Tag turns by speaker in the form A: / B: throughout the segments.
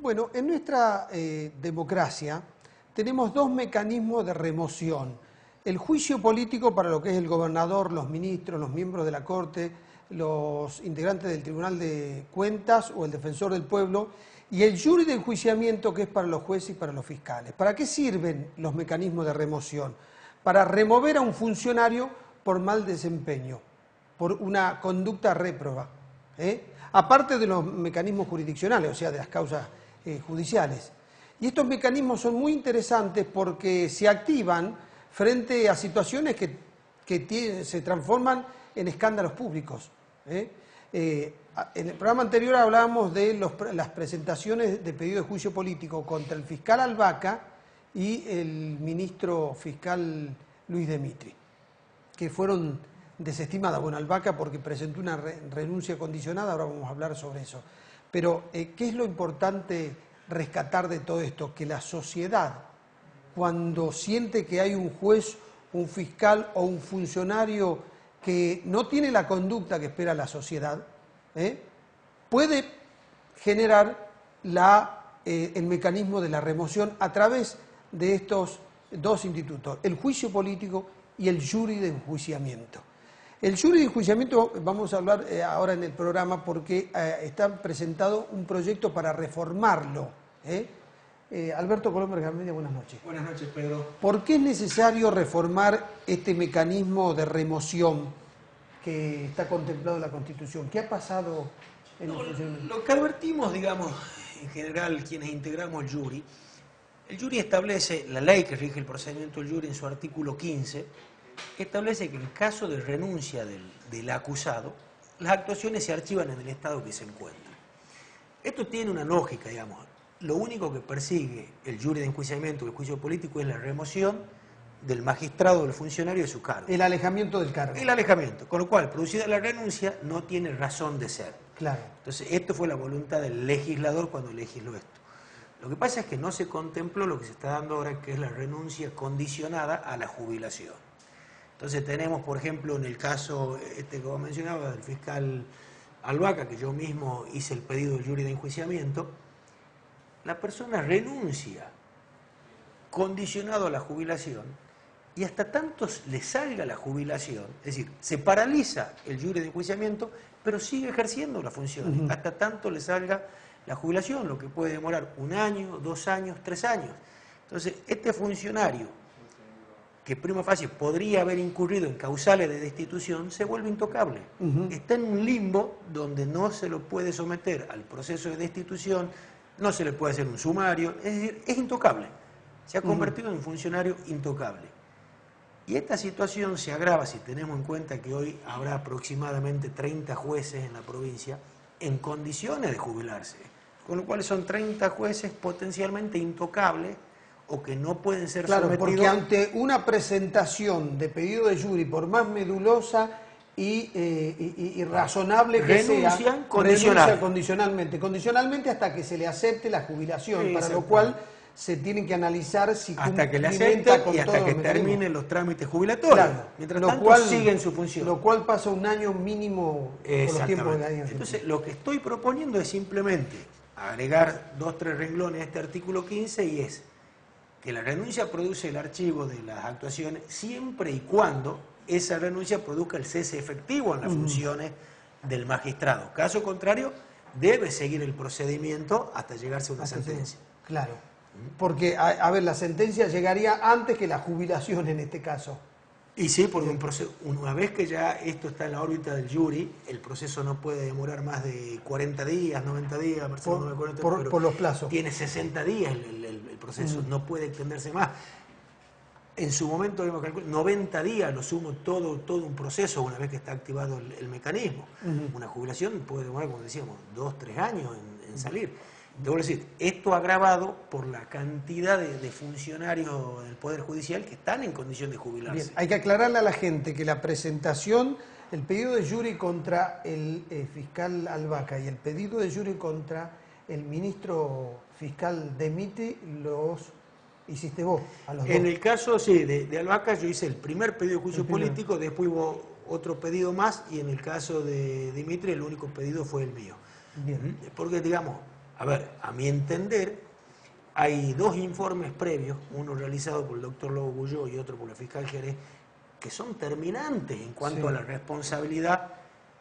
A: Bueno, en nuestra democracia tenemos dos mecanismos de remoción. El juicio político para lo que es el gobernador, los ministros, los miembros de la Corte, los integrantes del Tribunal de Cuentas o el defensor del pueblo, y el jury de enjuiciamiento que es para los jueces y para los fiscales. ¿Para qué sirven los mecanismos de remoción? Para remover a un funcionario por mal desempeño, por una conducta réproba, aparte de los mecanismos jurisdiccionales, o sea, de las causas judiciales. Y estos mecanismos son muy interesantes porque se activan frente a situaciones que se transforman en escándalos públicos. En el programa anterior hablábamos de las presentaciones de pedido de juicio político contra el fiscal Albaca y el ministro fiscal Luis de Mitri, que fueron desestimadas. Bueno, Albaca porque presentó una renuncia condicionada, ahora vamos a hablar sobre eso. Pero, ¿qué es lo importante rescatar de todo esto? Que la sociedad, cuando siente que hay un juez, un fiscal o un funcionario que no tiene la conducta que espera la sociedad, puede generar el mecanismo de la remoción a través de estos dos institutos, el juicio político y el jury de enjuiciamiento. El jury de enjuiciamiento vamos a hablar ahora en el programa porque está presentado un proyecto para reformarlo. Alberto Colombo Garmendia, buenas noches.
B: Buenas noches, Pedro.
A: ¿Por qué es necesario reformar este mecanismo de remoción que está contemplado en la Constitución? ¿Qué ha pasado en el funcionamiento?
B: Lo que advertimos, digamos, en general, quienes integramos el jury establece, la ley que rige el procedimiento del jury en su artículo 15, establece que en caso de renuncia del acusado, las actuaciones se archivan en el estado que se encuentra. Esto tiene una lógica, digamos. Lo único que persigue el jury de enjuiciamiento, el juicio político, es la remoción del magistrado o del funcionario de su cargo.
A: El alejamiento del cargo.
B: El alejamiento, con lo cual, producida la renuncia, no tiene razón de ser.
A: Claro.
B: Entonces, esto fue la voluntad del legislador cuando legisló esto. Lo que pasa es que no se contempló lo que se está dando ahora, que es la renuncia condicionada a la jubilación. Entonces tenemos, por ejemplo, en el caso que vos mencionabas, del fiscal Albaca, que yo mismo hice el pedido del jury de enjuiciamiento, la persona renuncia condicionado a la jubilación y hasta tanto le salga la jubilación, es decir, se paraliza el jury de enjuiciamiento, pero sigue ejerciendo la función, hasta tanto le salga la jubilación, lo que puede demorar 1 año, 2 años, 3 años. Entonces, este funcionario, que prima facie podría haber incurrido en causales de destitución, se vuelve intocable. Está en un limbo donde no se lo puede someter al proceso de destitución, no se le puede hacer un sumario, es decir, es intocable. Se ha convertido en un funcionario intocable. Y esta situación se agrava si tenemos en cuenta que hoy habrá aproximadamente 30 jueces en la provincia en condiciones de jubilarse, con lo cual son 30 jueces potencialmente intocables o que no pueden ser sometidos.
A: Porque ante una presentación de pedido de jury, por más medulosa y razonable que sea, renuncia condicionalmente hasta que se le acepte la jubilación, para lo cual se tienen que analizar si
B: hasta que le acepten y hasta que terminen los trámites jubilatorios. Claro, mientras tanto siguen su función.
A: Lo cual pasa 1 año mínimo por los tiempos de la ley.
B: Entonces, lo que estoy proponiendo es simplemente agregar 2 o 3 renglones a este artículo 15 y es que la renuncia produce el archivo de las actuaciones siempre y cuando esa renuncia produzca el cese efectivo en las funciones del magistrado. Caso contrario, debe seguir el procedimiento hasta llegarse a una sentencia.
A: Claro, porque, a ver, la sentencia llegaría antes que la jubilación en este caso.
B: Y sí, porque una vez que ya esto está en la órbita del jury, el proceso no puede demorar más de 40 días, 90 días,
A: por los plazos.
B: Tiene 60 días el proceso, no puede extenderse más. En su momento, 90 días, lo sumo todo un proceso una vez que está activado el mecanismo. Una jubilación puede demorar, como decíamos, 2 o 3 años en salir. Debo decir, esto agravado por la cantidad de funcionarios del Poder Judicial que están en condición de jubilarse.
A: Bien, hay que aclararle a la gente que la presentación, el pedido de jury contra el fiscal Albaca y el pedido de jury contra el ministro fiscal de Mitri los hiciste vos, a los dos.
B: En el caso, sí, de Albaca yo hice el primer pedido de juicio político, después hubo otro pedido más y en el caso de Mitri el único pedido fue el mío.
A: Bien.
B: Porque, digamos, A ver, a mi entender, hay dos informes previos, uno realizado por el doctor Lobo Bulló y otro por la fiscal Jerez, que son terminantes en cuanto a la responsabilidad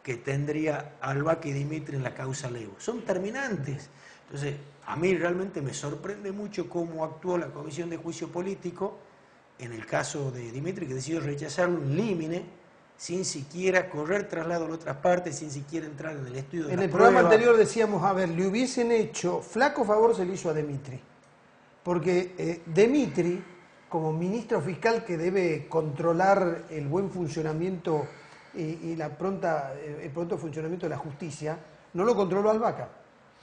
B: que tendría Albaca y Dimitri en la causa Leo. Son terminantes. Entonces, a mí realmente me sorprende mucho cómo actuó la Comisión de Juicio Político en el caso de Dimitri, que decidió rechazar un límine sin siquiera correr traslado a otras partes, sin siquiera entrar en el estudio de
A: En
B: la
A: el programa
B: prueba.
A: anterior decíamos, a ver, le hubiesen hecho, flaco favor se le hizo a Dimitri, porque Dimitri, como ministro fiscal que debe controlar el buen funcionamiento y el pronto funcionamiento de la justicia, no lo controló Albaca.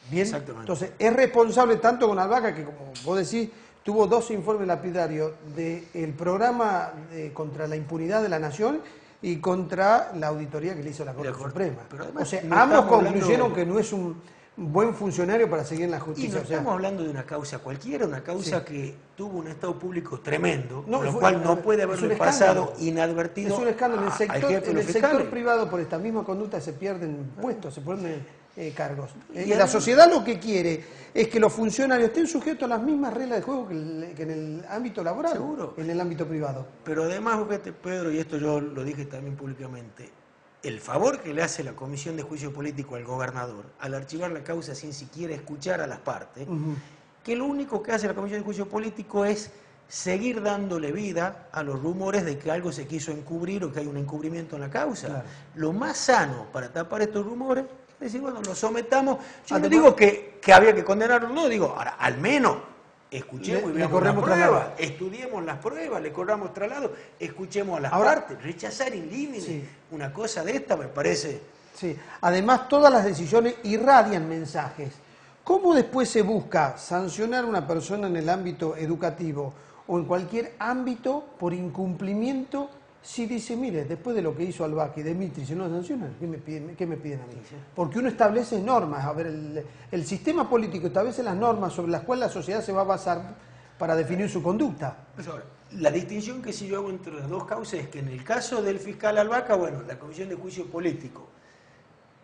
A: Bien,
B: Exactamente.
A: entonces es responsable tanto con Albaca que, como vos decís, tuvo 2 informes lapidarios del programa contra la impunidad de la Nación y contra la auditoría que le hizo la Corte Suprema.
B: Pero además,
A: O sea,
B: no
A: ambos
B: estamos
A: concluyeron
B: hablando...
A: que no es un buen funcionario para seguir en la
B: Y
A: justicia.
B: no estamos hablando de una causa cualquiera, una causa que tuvo un estado público tremendo, con lo cual no puede haberle pasado inadvertido.
A: Es un escándalo. En el sector
B: fiscal.
A: privado, por esta misma conducta, se pierden puestos, se ponen cargos. Y la sociedad lo que quiere es que los funcionarios estén sujetos a las mismas reglas de juego que en el ámbito laboral,
B: Seguro.
A: En el ámbito privado.
B: Pero además, fíjate, Pedro, y esto yo lo dije también públicamente, el favor que le hace la Comisión de Juicio Político al gobernador al archivar la causa sin siquiera escuchar a las partes, que lo único que hace la Comisión de Juicio Político es seguir dándole vida a los rumores de que algo se quiso encubrir o que hay un encubrimiento en la causa. Claro. Lo más sano para tapar estos rumores es decir, bueno, lo sometamos. Yo no digo que había que condenarlo, no, digo, ahora, al menos escuchemos y veamos las pruebas, estudiemos las pruebas, le corramos traslado, escuchemos a las partes, rechazar in limine, una cosa de esta me parece...
A: Sí, además todas las decisiones irradian mensajes. ¿Cómo después se busca sancionar a una persona en el ámbito educativo o en cualquier ámbito por incumplimiento si dice, mire, después de lo que hizo Albaca y Dimitri, si no lo sancionan, ¿qué me piden a mí? Porque uno establece normas, a ver, el sistema político establece las normas sobre las cuales la sociedad se va a basar para definir su conducta.
B: La distinción que sí yo hago entre las dos causas es que en el caso del fiscal Albaca, bueno, la Comisión de Juicio Político,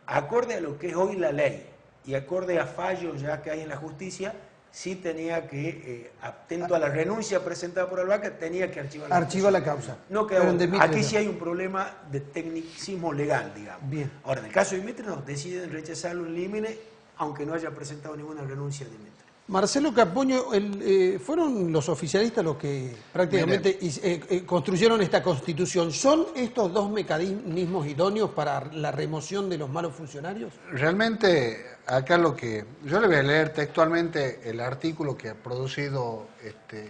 B: acorde a lo que es hoy la ley y acorde a fallos ya que hay en la justicia, sí tenía que, atento a la renuncia presentada por Albaca, tenía que archivar la causa. No quedó, aquí sí hay un problema de tecnicismo legal, digamos.
A: Bien.
B: Ahora, en el caso de Dimitri, nos deciden rechazarlo en límine, aunque no haya presentado ninguna renuncia de Dimitri.
A: Marcelo Capoño, fueron los oficialistas los que prácticamente construyeron esta Constitución. ¿Son estos dos mecanismos idóneos para la remoción de los malos funcionarios?
C: Realmente, acá yo le voy a leer textualmente el artículo que ha producido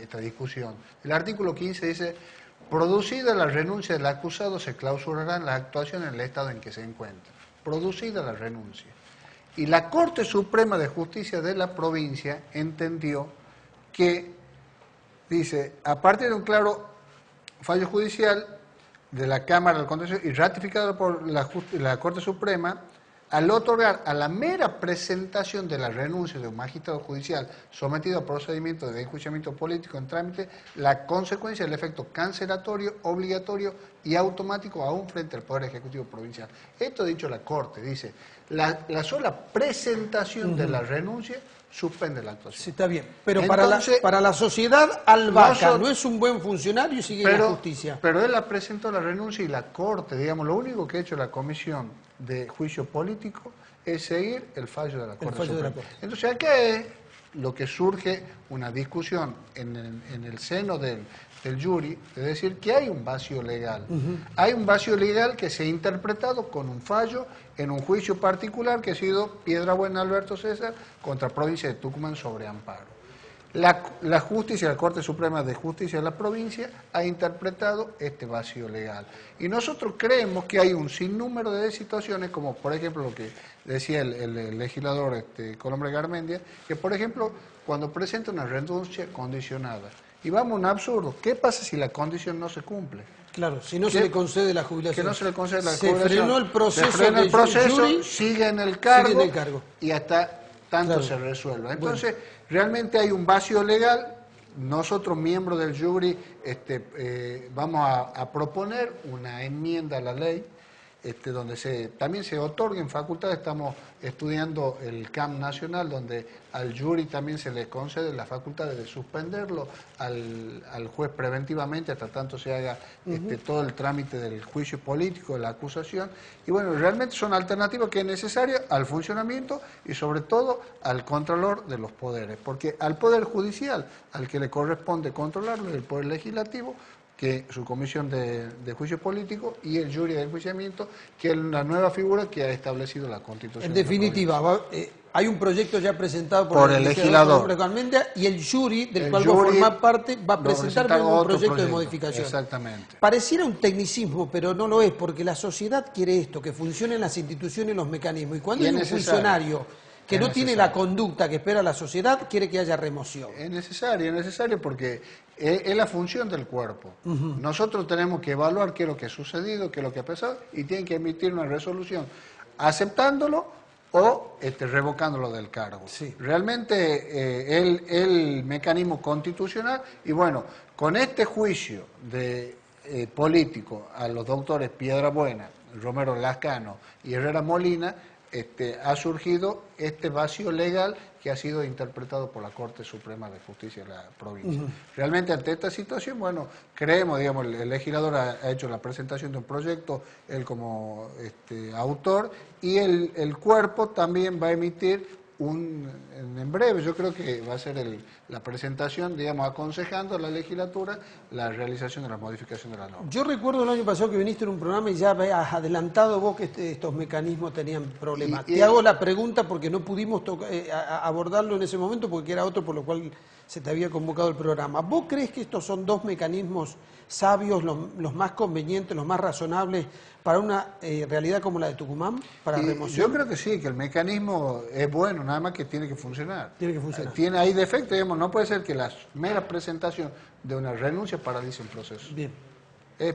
C: esta discusión. El artículo 15 dice: producida la renuncia del acusado, se clausurarán las actuaciones en el estado en que se encuentra. Producida la renuncia. Y la Corte Suprema de Justicia de la provincia entendió que, dice, a partir de un claro fallo judicial de la Cámara del Contencioso y ratificado por la Corte Suprema, al otorgar a la mera presentación de la renuncia de un magistrado judicial sometido a procedimiento de enjuiciamiento político en trámite, la consecuencia del efecto cancelatorio, obligatorio y automático aún frente al Poder Ejecutivo Provincial. Esto ha dicho la Corte, dice, la sola presentación de la renuncia suspende la actuación.
A: Sí, está bien, pero entonces, para la sociedad, Albaca no es un buen funcionario y sigue en la justicia.
C: Pero él presentó la renuncia y la Corte, digamos, lo único que ha hecho la Comisión de Juicio Político es seguir el fallo de la Corte Suprema. Entonces acá es lo que surge una discusión en el seno del jury, es decir, que hay un vacío legal. Hay un vacío legal que se ha interpretado con un fallo en un juicio particular que ha sido Piedrabuena Alberto César contra provincia de Tucumán sobre amparo. La justicia, la Corte Suprema de Justicia de la provincia ha interpretado este vacío legal. Y nosotros creemos que hay un sinnúmero de situaciones, como por ejemplo lo que decía el legislador Colombre Garmendia, que por ejemplo cuando presenta una renuncia condicionada, y vamos a un absurdo, ¿qué pasa si la condición no se cumple?
A: Claro, si no se le concede la jubilación.
C: Que no se le concede la jubilación.
A: Se frenó el proceso,
C: jury, sigue en el cargo y hasta tanto se resuelva. Entonces, realmente hay un vacío legal. Nosotros, miembros del jury, vamos a proponer una enmienda a la ley donde también se otorguen facultades. Estamos estudiando el CAM nacional, donde al jury también se le concede la facultad de suspenderlo al juez preventivamente hasta tanto se haga todo el trámite del juicio político, de la acusación. Y bueno, realmente son alternativas que es necesaria al funcionamiento y sobre todo al contralor de los poderes, porque al Poder Judicial, al que le corresponde controlarlo, es el Poder Legislativo, que su comisión de juicio político, y el jury de enjuiciamiento, que es la nueva figura que ha establecido la Constitución.
A: En definitiva, hay un proyecto ya presentado por el legislador y el jury, del cual vos formás parte, va a presentar un proyecto de modificación.
C: Exactamente.
A: Pareciera un tecnicismo, pero no lo es, porque la sociedad quiere esto, que funcionen las instituciones y los mecanismos. Y cuando hay un funcionario que no tiene la conducta que espera la sociedad, quiere que haya remoción.
C: Es necesario porque es la función del cuerpo. Nosotros tenemos que evaluar qué es lo que ha sucedido, qué es lo que ha pasado, y tienen que emitir una resolución aceptándolo o revocándolo del cargo.
A: Sí.
C: Realmente el mecanismo constitucional, y bueno, con este juicio político a los doctores Piedrabuena, Romero Lascano y Herrera Molina, ha surgido este vacío legal que ha sido interpretado por la Corte Suprema de Justicia de la provincia. Realmente ante esta situación, bueno, creemos, digamos, el legislador ha hecho la presentación de un proyecto, él como autor, y el cuerpo también va a emitir en breve, yo creo que va a ser la presentación, digamos, aconsejando a la legislatura la realización de la modificación de la norma.
A: Yo recuerdo el año pasado que viniste en un programa y ya habías adelantado vos que estos mecanismos tenían problemas. Te hago la pregunta porque no pudimos abordarlo en ese momento porque era otro por lo cual se te había convocado el programa. ¿Vos crees que estos son dos mecanismos sabios, los más convenientes, los más razonables para una realidad como la de Tucumán, para remoción?
C: Yo creo que sí, que el mecanismo es bueno, nada más que tiene que funcionar.
A: Tiene que funcionar.
C: Hay defectos, digamos, no puede ser que la mera presentación de una renuncia paralice un proceso.
A: Bien.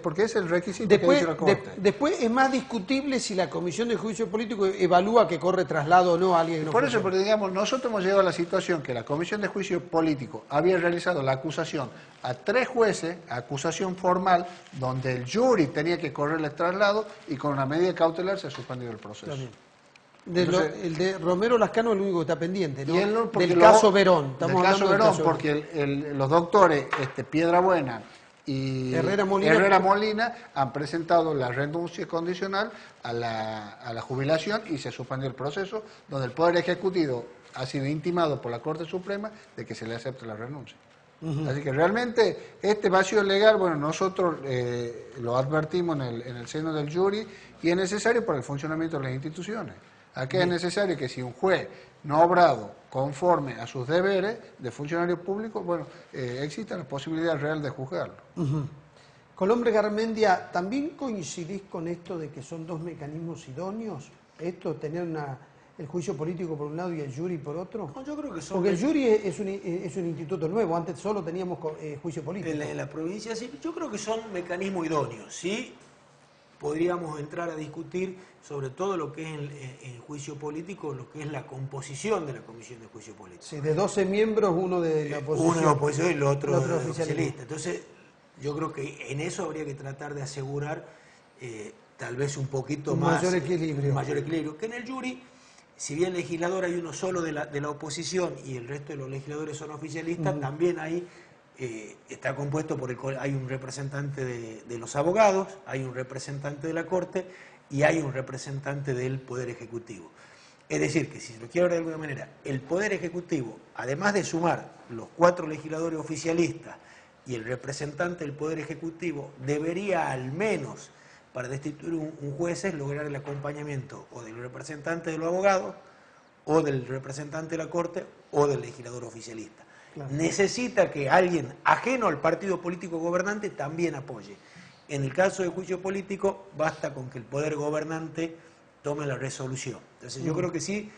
C: Porque es el requisito que dice la Corte.
A: Después es más discutible si la Comisión de Juicio Político evalúa que corre traslado o no a alguien que no
C: Por eso,
A: funciona.
C: porque digamos, nosotros hemos llegado a la situación que la Comisión de Juicio Político había realizado la acusación a 3 jueces, acusación formal, donde el jury tenía que correr el traslado y con una medida cautelar se ha suspendido el proceso.
A: El de Romero Lascano es el único que está pendiente, ¿no?
C: Del
A: caso Verón.
C: Del caso Verón, porque los doctores Piedrabuena y Herrera Molina han presentado la renuncia condicional a la jubilación y se suspendió el proceso, donde el Poder Ejecutivo ha sido intimado por la Corte Suprema de que se le acepte la renuncia. Así que realmente este vacío legal, bueno, nosotros lo advertimos en el seno del jury y es necesario para el funcionamiento de las instituciones. Aquí es necesario que si un juez no ha obrado conforme a sus deberes de funcionario público, bueno, existe la posibilidad real de juzgarlo.
A: Colombre Garmendia, ¿también coincidís con esto de que son dos mecanismos idóneos? Esto, tener el juicio político por un lado y el jury por otro.
B: No, yo creo que son...
A: Porque el jury es un instituto nuevo, antes solo teníamos juicio político.
B: En la provincia sí, yo creo que son mecanismos idóneos, sí. Podríamos entrar a discutir sobre todo lo que es el juicio político, lo que es la composición de la Comisión de Juicio Político.
A: Sí, de 12 miembros, uno de la oposición.
B: Uno de la oposición y el otro
A: oficialista.
B: Entonces, yo creo que en eso habría que tratar de asegurar tal vez un poquito más...
A: mayor equilibrio.
B: Un mayor equilibrio. Que en el jury, si bien legislador hay uno solo de la oposición y el resto de los legisladores son oficialistas, también hay... está compuesto hay un representante de los abogados, hay un representante de la Corte y hay un representante del Poder Ejecutivo. Es decir, que si lo quiero ver de alguna manera, el Poder Ejecutivo, además de sumar los 4 legisladores oficialistas y el representante del Poder Ejecutivo, debería al menos, para destituir un juez, lograr el acompañamiento o del representante de los abogados, o del representante de la Corte, o del legislador oficialista. Claro. Necesita que alguien ajeno al partido político gobernante también apoye. En el caso de juicio político, basta con que el poder gobernante tome la resolución. Entonces yo creo que sí,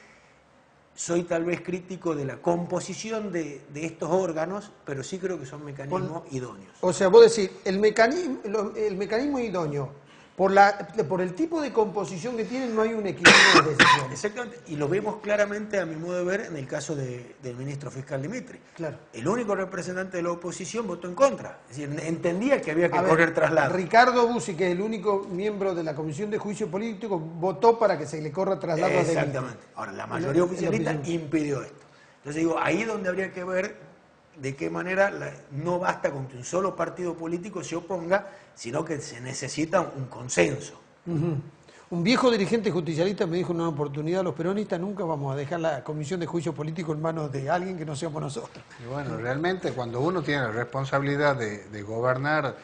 B: soy tal vez crítico de la composición de estos órganos, pero sí creo que son mecanismos idóneos.
A: O sea, vos decís, el mecanismo idóneo Por el tipo de composición que tienen no hay un equilibrio de decisiones.
B: Exactamente, y lo vemos claramente, a mi modo de ver, en el caso del ministro fiscal Dimitri.
A: Claro.
B: El único representante de la oposición votó en contra, es decir, entendía que había que correr traslado.
A: Ricardo Bussi, que es el único miembro de la Comisión de Juicio Político, votó para que se le corra traslado a Dimitri.
B: Exactamente. Ahora, la mayoría oficialista impidió esto. Entonces digo, ahí es donde habría que ver de qué manera no basta con que un solo partido político se oponga, sino que se necesita un consenso.
A: Un viejo dirigente justicialista me dijo en una oportunidad: los peronistas nunca vamos a dejar la Comisión de Juicio Político en manos de alguien que no seamos nosotros.
C: Y bueno, realmente cuando uno tiene la responsabilidad de gobernar,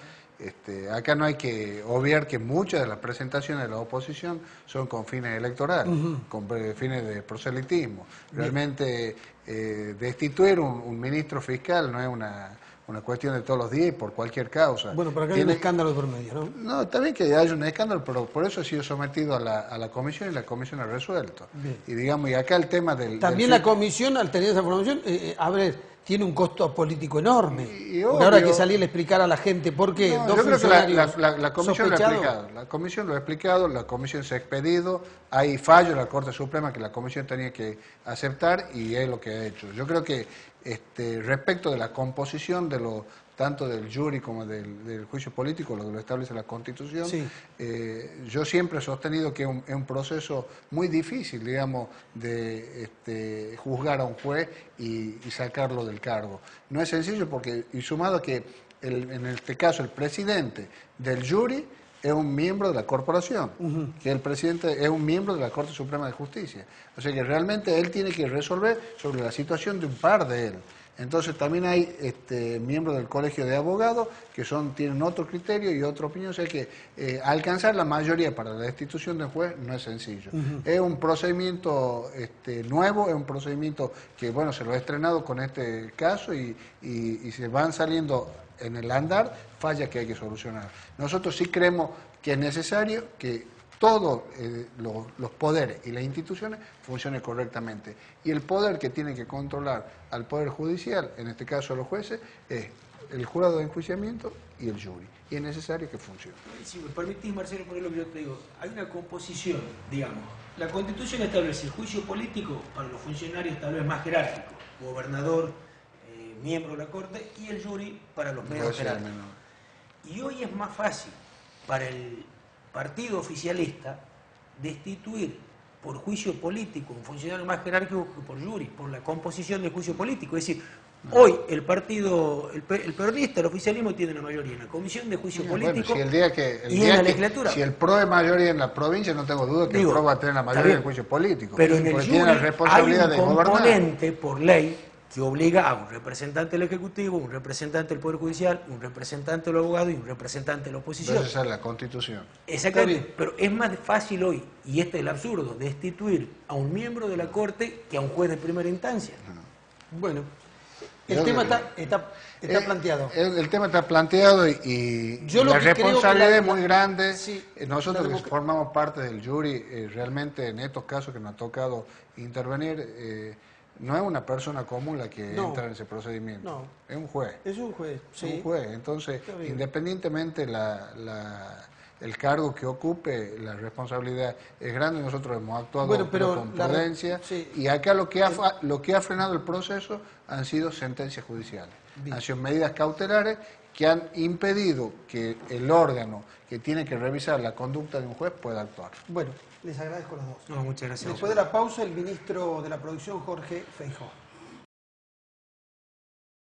C: acá no hay que obviar que muchas de las presentaciones de la oposición son con fines electorales, con fines de proselitismo. Realmente destituir un ministro fiscal no es una cuestión de todos los días y por cualquier causa.
A: Bueno, pero acá hay un escándalo por medio, ¿no?
C: No, está bien que haya un escándalo, pero por eso ha sido sometido a la comisión y la comisión ha resuelto.
A: Bien.
C: Y digamos, y acá el tema
A: También la comisión, al tener esa formación, tiene un costo político enorme.
C: Y
A: ahora hay que salir a explicar a la gente por qué
C: No,
A: dos
C: yo creo que
A: funcionarios
C: la comisión lo ha explicado. La comisión lo ha explicado, la comisión se ha expedido, hay fallos de la Corte Suprema que la comisión tenía que aceptar y es lo que ha hecho. Yo creo que respecto de la composición tanto del jury como del juicio político, lo que lo establece la Constitución,
A: sí.
C: Yo siempre he sostenido que es un proceso muy difícil, digamos, de juzgar a un juez y sacarlo del cargo. No es sencillo porque, y sumado a que en este caso el presidente del jury es un miembro de la corporación, que el presidente es un miembro de la Corte Suprema de Justicia. O sea que realmente él tiene que resolver sobre la situación de un par de él. Entonces también hay miembros del Colegio de Abogados que tienen otro criterio y otra opinión. O sea que alcanzar la mayoría para la destitución del juez no es sencillo. Es un procedimiento nuevo, es un procedimiento que, bueno, se lo ha estrenado con este caso y se van saliendo en el andar fallas que hay que solucionar. Nosotros sí creemos que es necesario que todos los poderes y las instituciones funcionen correctamente. Y el poder que tiene que controlar al Poder Judicial, en este caso a los jueces, es el jurado de enjuiciamiento y el jury. Y es necesario que funcione.
B: Si me permitís, Marcelo, por lo que yo te digo, hay una composición, digamos. La Constitución establece el juicio político para los funcionarios tal vez más jerárquicos, gobernador, miembro de la Corte, y el jury para los menos jerárquicos. Y hoy es más fácil para el partido oficialista destituir por juicio político un funcionario más jerárquico que por jury, por la composición del juicio político. Es decir, hoy el peronista, el oficialismo tiene la mayoría en la comisión de juicio político
C: si
B: y en la legislatura.
C: Si el PRO es mayoría en la provincia, no tengo duda que el PRO va a tener la mayoría en el juicio político.
B: Pero en el jury
C: tiene la responsabilidad
B: hay un componente por ley que obliga a un representante del Ejecutivo, un representante del Poder Judicial, un representante del abogado y un representante de la oposición.
C: Entonces esa es la Constitución.
B: Exactamente, pero es más fácil hoy, y este es el absurdo, destituir a un miembro de la Corte que a un juez de primera instancia.
A: Bueno, el tema está planteado.
C: El tema está planteado y la responsabilidad es muy grande.
A: Sí,
C: nosotros que formamos parte del jury, realmente en estos casos que nos ha tocado intervenir, no es una persona común la que entra en ese procedimiento,
A: no.
C: Es un juez.
A: Es un juez, sí.
C: Es un juez, entonces, independientemente el cargo que ocupe, la responsabilidad es grande. Nosotros hemos actuado con prudencia y acá lo que ha frenado el proceso han sido sentencias judiciales. Bien. Han sido medidas cautelares que han impedido que el órgano que tiene que revisar la conducta de un juez pueda actuar.
A: Bueno, les agradezco a los dos.
B: No, muchas gracias.
A: Después de la pausa, el ministro de la Producción, Jorge Feijóo.